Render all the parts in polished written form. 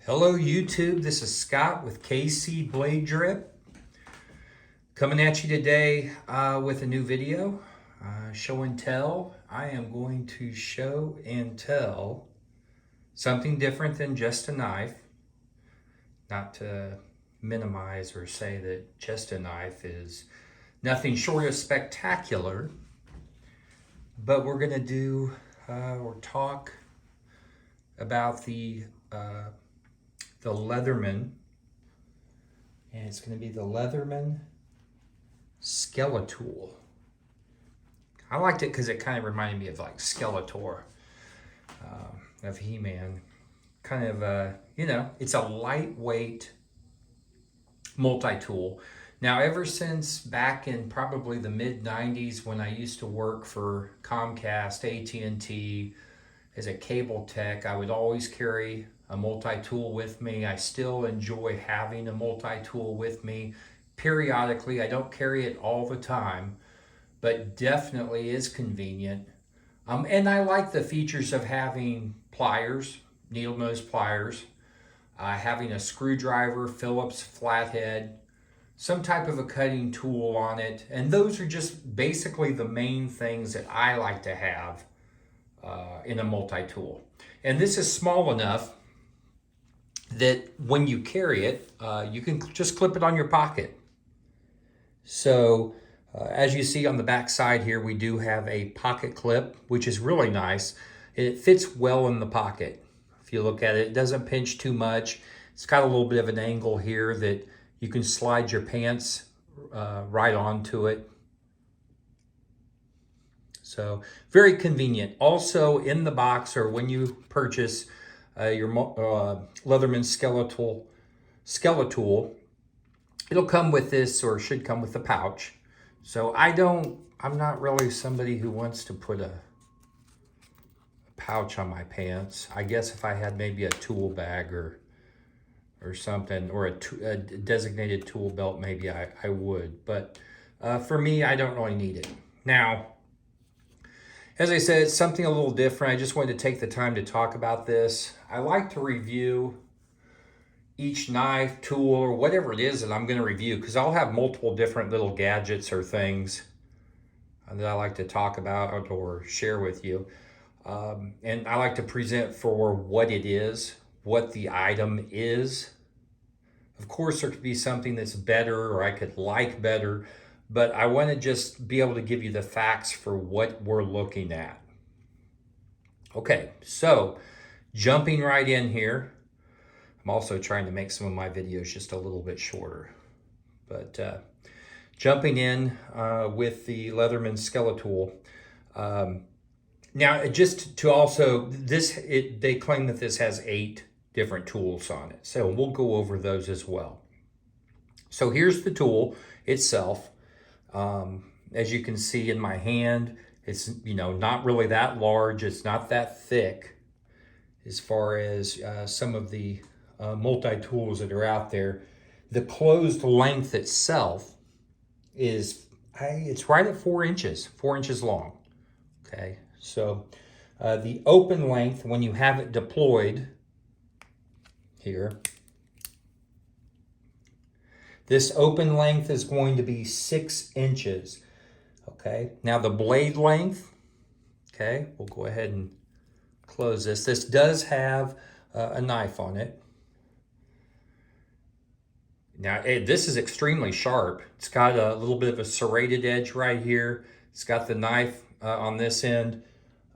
Hello YouTube, this is Scott with KC Blade Drip. Coming at you today with a new video, show and tell. I am going to show and tell something different than just a knife. Not to minimize or say that just a knife is nothing short of spectacular, but we're gonna do or talk about the Leatherman, and it's going to be the Leatherman Skeletool. I liked it because it kind of reminded me of like Skeletor of He-Man. Kind of, it's a lightweight multi-tool. Now, ever since back in probably the mid-90s when I used to work for Comcast, AT&T, as a cable tech, I would always carry a multi-tool with me. I still enjoy having a multi-tool with me periodically. I don't carry it all the time, but definitely is convenient. And I like the features of having pliers, needle nose pliers, having a screwdriver, Phillips flathead, some type of a cutting tool on it. And those are just basically the main things that I like to have in a multi-tool. And this is small enough that when you carry it, you can just clip it on your pocket. So as you see on the back side here, we do have a pocket clip, which is really nice. It fits well in the pocket. If you look at it, it doesn't pinch too much. It's got a little bit of an angle here that you can slide your pants right onto it. So very convenient. Also in the box, or when you purchase your Leatherman Skeletool, it'll come with this, or should come with a pouch. So I'm not really somebody who wants to put a pouch on my pants. I guess if I had maybe a tool bag or something, or a designated tool belt, maybe I would. But for me, I don't really need it. Now, as I said, it's something a little different. I just wanted to take the time to talk about this. I like to review each knife, tool, or whatever it is that I'm going to review, because I'll have multiple different little gadgets or things that I like to talk about or share with you. And I like to present for what it is, what the item is. Of course, there could be something that's better, or I could like better, but I want to just be able to give you the facts for what we're looking at. Okay, so jumping right in here. I'm also trying to make some of my videos just a little bit shorter. But jumping in with the Leatherman Skeletool. Now, just to also, they claim that this has 8 different tools on it. So we'll go over those as well. So here's the tool itself. As you can see in my hand, it's not really that large. It's not that thick as far as some of the multi-tools that are out there. The closed length itself it's right at 4 inches, 4 inches long. Okay, so the open length, when you have it deployed here, this open length is going to be 6 inches. Okay, now the blade length, okay, we'll go ahead and close this. This does have a knife on it. Now, this is extremely sharp. It's got a little bit of a serrated edge right here. It's got the knife on this end.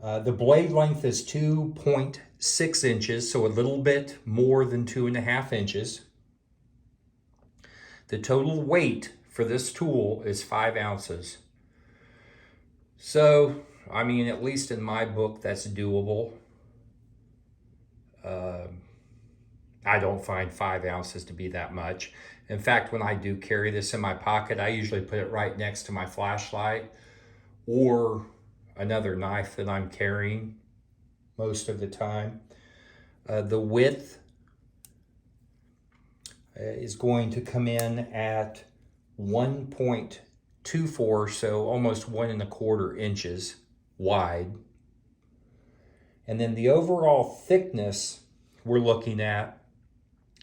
The blade length is 2.6 inches, so a little bit more than 2.5 inches. The total weight for this tool is 5 ounces. So, I mean, at least in my book, that's doable. I don't find 5 ounces to be that much. In fact, when I do carry this in my pocket, I usually put it right next to my flashlight or another knife that I'm carrying most of the time. The width is going to come in at 1.24, so almost 1.25 inches wide. And then the overall thickness we're looking at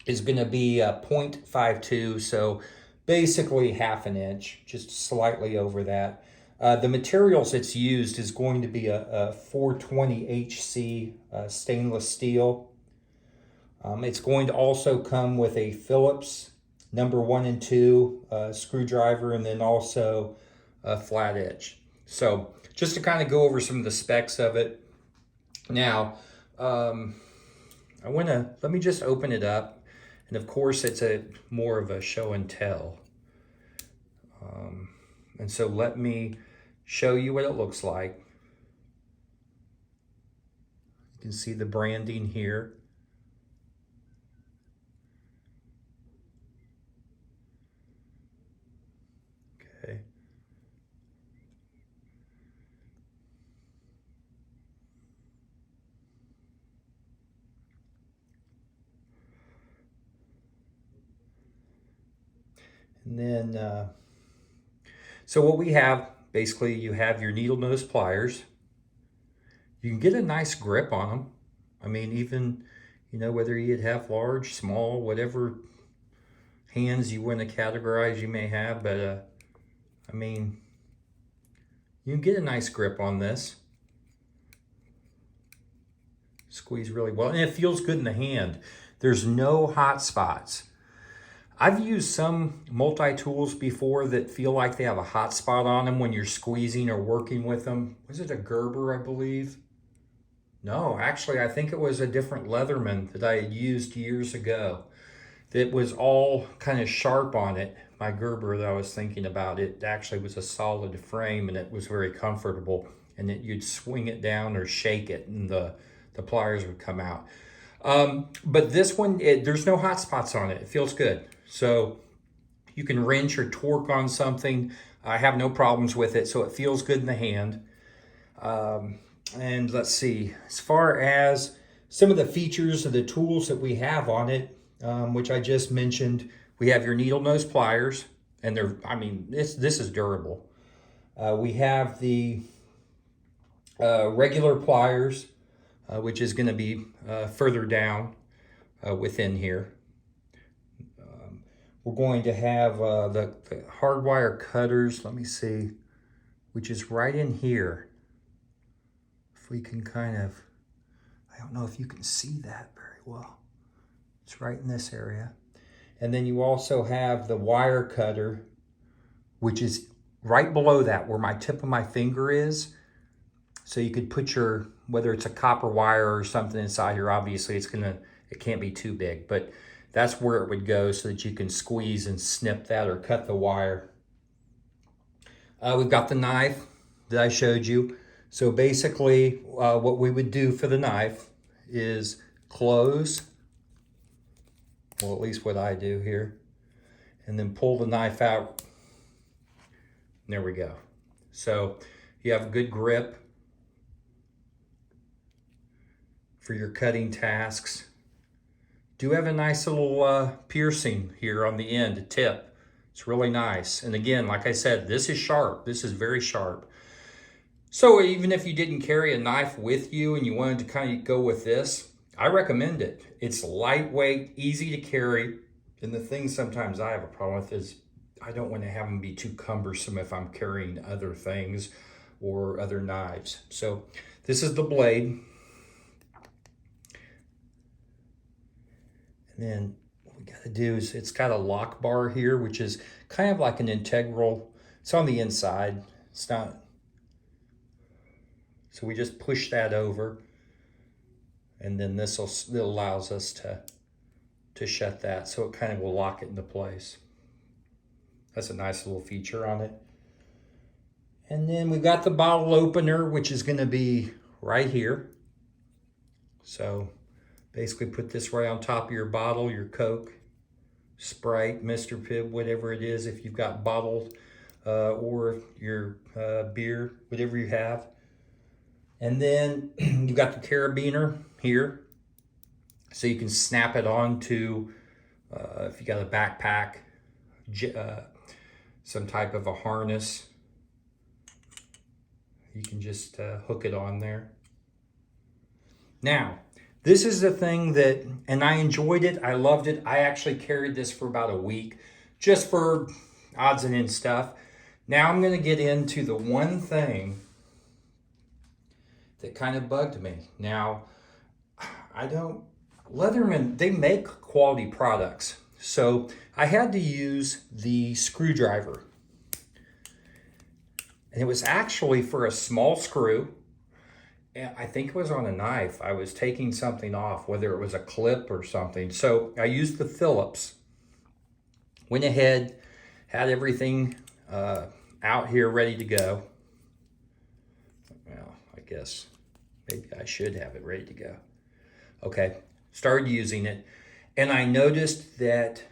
is going to be 0.52, so basically half an inch, just slightly over that. The materials it's used is going to be a 420 HC stainless steel. It's going to also come with a Phillips number 1 and 2 screwdriver, and then also a flat edge. So just to kind of go over some of the specs of it. Now, let me just open it up. And of course, it's more of a show and tell. And so let me show you what it looks like. You can see the branding here. Okay. And then, so what we have, basically you have your needle nose pliers. You can get a nice grip on them. I mean, even, whether you'd have large, small, whatever hands you want to categorize you may have, but I mean, you can get a nice grip on this. Squeeze really well, and it feels good in the hand. There's no hot spots. I've used some multi-tools before that feel like they have a hot spot on them when you're squeezing or working with them. Was it a Gerber, I believe? No, actually, I think it was a different Leatherman that I had used years ago. That was all kind of sharp on it. My Gerber that I was thinking about, it actually was a solid frame and it was very comfortable. And you'd swing it down or shake it and the pliers would come out. But this one, there's no hot spots on it. It feels good. So you can wrench or torque on something. I have no problems with it, so it feels good in the hand. And let's see, as far as some of the features of the tools that we have on it, which I just mentioned, we have your needle nose pliers, and this is durable. We have the regular pliers, which is going to be further down within here. We're going to have the hardwire cutters, let me see, which is right in here. If we can kind of, I don't know if you can see that very well. It's right in this area. And then you also have the wire cutter, which is right below that where my tip of my finger is. So you could put your, whether it's a copper wire or something inside here, obviously it can't be too big, but that's where it would go so that you can squeeze and snip that or cut the wire. We've got the knife that I showed you. So basically what we would do for the knife is close, well, at least what I do here, and then pull the knife out. And there we go. So you have a good grip for your cutting tasks. Do have a nice little piercing here on the end, a tip. It's really nice. And again, like I said, this is sharp. This is very sharp. So even if you didn't carry a knife with you and you wanted to kind of go with this, I recommend it. It's lightweight, easy to carry. And the thing sometimes I have a problem with is I don't want to have them be too cumbersome if I'm carrying other things or other knives. So this is the blade. And then what we got to do is it's got a lock bar here, which is kind of like an integral. It's on the inside. It's not. So we just push that over, and then this allows us to shut that. So it kind of will lock it into place. That's a nice little feature on it. And then we've got the bottle opener, which is going to be right here. So basically put this right on top of your bottle, your Coke, Sprite, Mr. Pibb, whatever it is, if you've got bottled or your beer, whatever you have. And then you've got the carabiner here. So you can snap it on to, if you got a backpack, some type of a harness, you can just hook it on there. Now, This is the thing that, and I enjoyed it. I loved it. I actually carried this for about a week just for odds and ends stuff. Now I'm going to get into the one thing that kind of bugged me. Now, Leatherman, they make quality products. So I had to use the screwdriver. And it was actually for a small screw. And I think it was on a knife. I was taking something off, whether it was a clip or something. So I used the Phillips. Went ahead, had everything out here ready to go. Well, I guess maybe I should have it ready to go. Okay, started using it. And I noticed that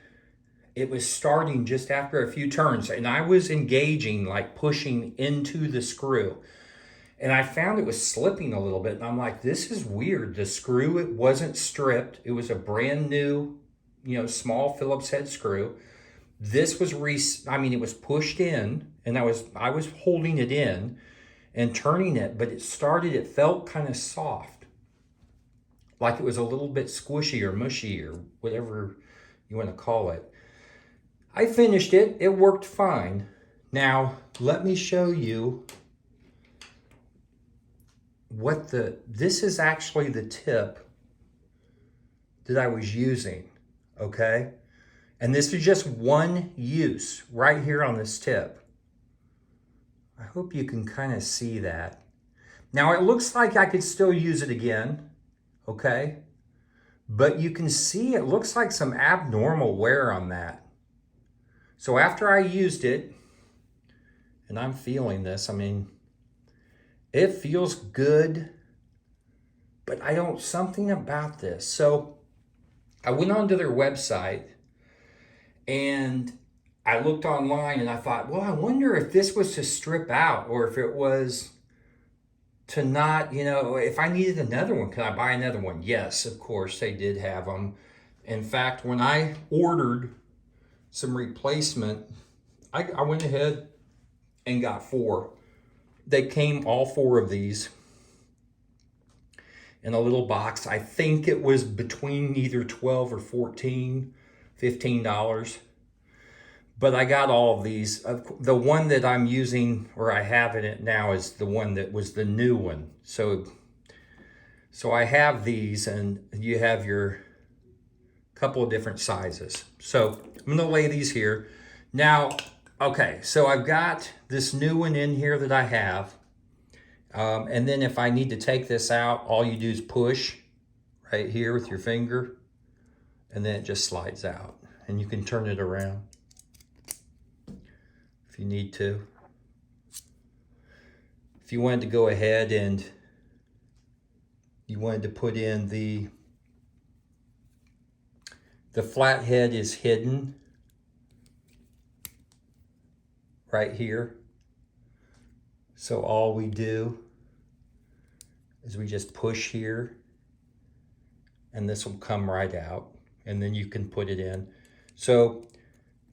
it was starting just after a few turns. And I was engaging, like pushing into the screw. And I found it was slipping a little bit. And I'm like, this is weird. The screw, it wasn't stripped. It was a brand new, small Phillips head screw. This was, it was pushed in, and I was holding it in and turning it, but it felt kind of soft. Like it was a little bit squishy or mushy or whatever you want to call it. I finished it. It worked fine. Now, let me show you this is actually the tip that I was using, okay? And this is just one use right here on this tip. I hope you can kind of see that. Now it looks like I could still use it again, okay? But you can see it looks like some abnormal wear on that. So after I used it, and I'm feeling this, it feels good, but something about this. So I went onto their website and I looked online and I thought, well, I wonder if this was to strip out or if it was to not, if I needed another one, could I buy another one? Yes, of course, they did have them. In fact, when I ordered some replacement, I went ahead and got 4. They came, all 4 of these, in a little box. I think it was between either $12 or $15. But I got all of these. The one that I'm using, or I have in it now, is the one that was the new one. So I have these, and you have your couple of different sizes. So I'm going to lay these here. Now, okay, so I've got this new one in here that I have. And then if I need to take this out, all you do is push right here with your finger, and then it just slides out. And you can turn it around if you need to. If you wanted to go ahead and you wanted to put in the flathead is hidden right here. So all we do is we just push here and this will come right out, and then you can put it in. So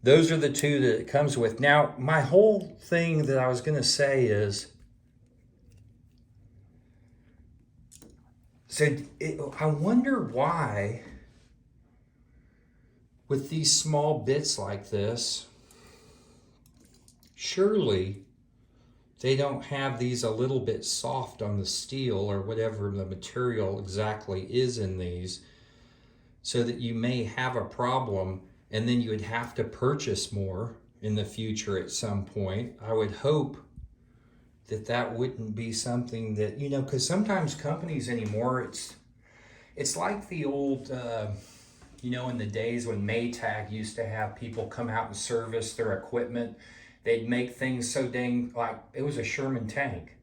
those are the 2 that it comes with. Now, my whole thing that I was going to say is, I wonder why with these small bits like this, surely they don't have these a little bit soft on the steel or whatever the material exactly is in these, so that you may have a problem and then you would have to purchase more in the future at some point. I would hope that wouldn't be something that, because sometimes companies anymore, it's like the old, in the days when Maytag used to have people come out and service their equipment. They'd make things so dang, like it was a Sherman tank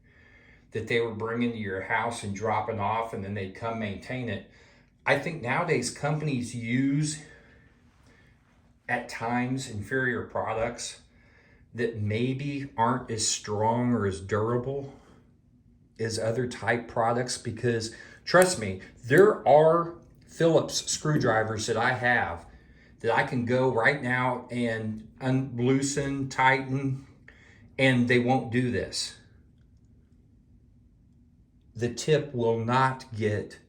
that they were bringing to your house and dropping off, and then they'd come maintain it. I think nowadays companies use, at times, inferior products that maybe aren't as strong or as durable as other type products, because trust me, there are Phillips screwdrivers that I have that I can go right now and loosen, tighten, and they won't do this. The tip will not get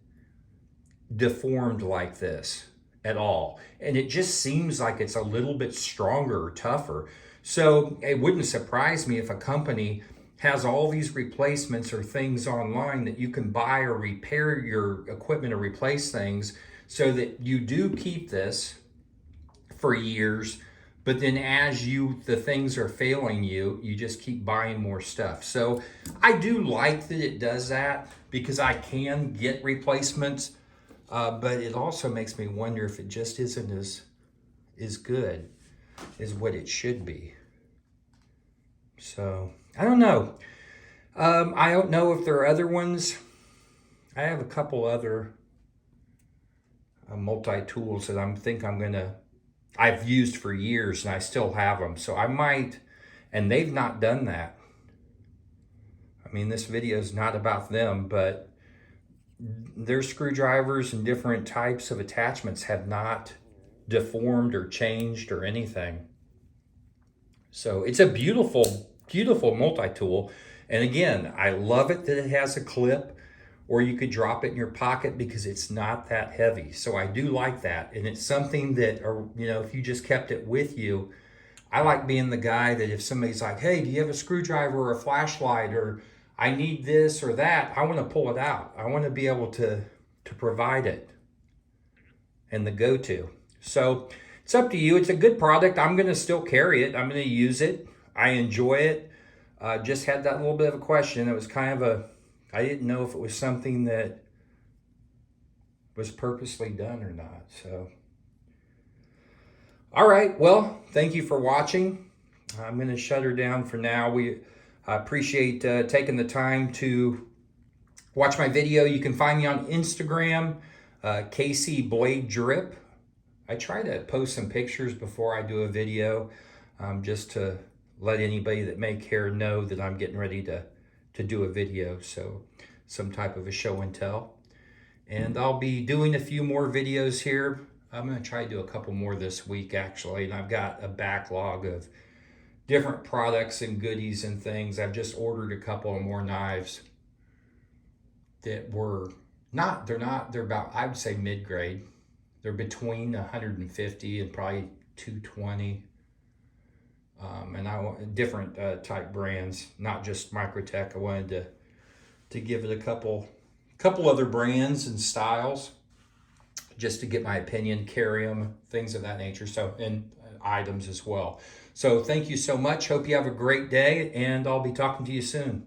deformed like this at all. And it just seems like it's a little bit stronger or tougher. So it wouldn't surprise me if a company has all these replacements or things online that you can buy or repair your equipment or replace things so that you do keep this for years, but then as the things are failing you, you just keep buying more stuff. So I do like that it does that because I can get replacements, but it also makes me wonder if it just isn't as good as what it should be. So I don't know. I don't know if there are other ones. I have a couple other multi-tools that I've used for years and I still have them. So I might, and they've not done that. I mean, this video is not about them, but their screwdrivers and different types of attachments have not deformed or changed or anything. So it's a beautiful, beautiful multi-tool. And again, I love it that it has a clip, or you could drop it in your pocket because it's not that heavy. So I do like that. And it's something that, if you just kept it with you, I like being the guy that if somebody's like, hey, do you have a screwdriver or a flashlight, or I need this or that, I want to pull it out. I want to be able to provide it and the go-to. So it's up to you. It's a good product. I'm going to still carry it. I'm going to use it. I enjoy it. Just had that little bit of a question. It was kind of I didn't know if it was something that was purposely done or not. So, all right. Well, thank you for watching. I'm going to shut her down for now. We appreciate taking the time to watch my video. You can find me on Instagram, KC Blade Drip. I try to post some pictures before I do a video, just to let anybody that may care know that I'm getting ready to do a video, so some type of a show and tell. And I'll be doing a few more videos here. I'm going to try to do a couple more this week, actually, and I've got a backlog of different products and goodies and things. I've just ordered a couple of more knives that they're about, I would say, mid-grade. They're between 150 and probably 220. And I want different type brands, not just Microtech. I wanted to give it a couple other brands and styles, just to get my opinion, carry them, things of that nature. So, and items as well. So thank you so much. Hope you have a great day, and I'll be talking to you soon.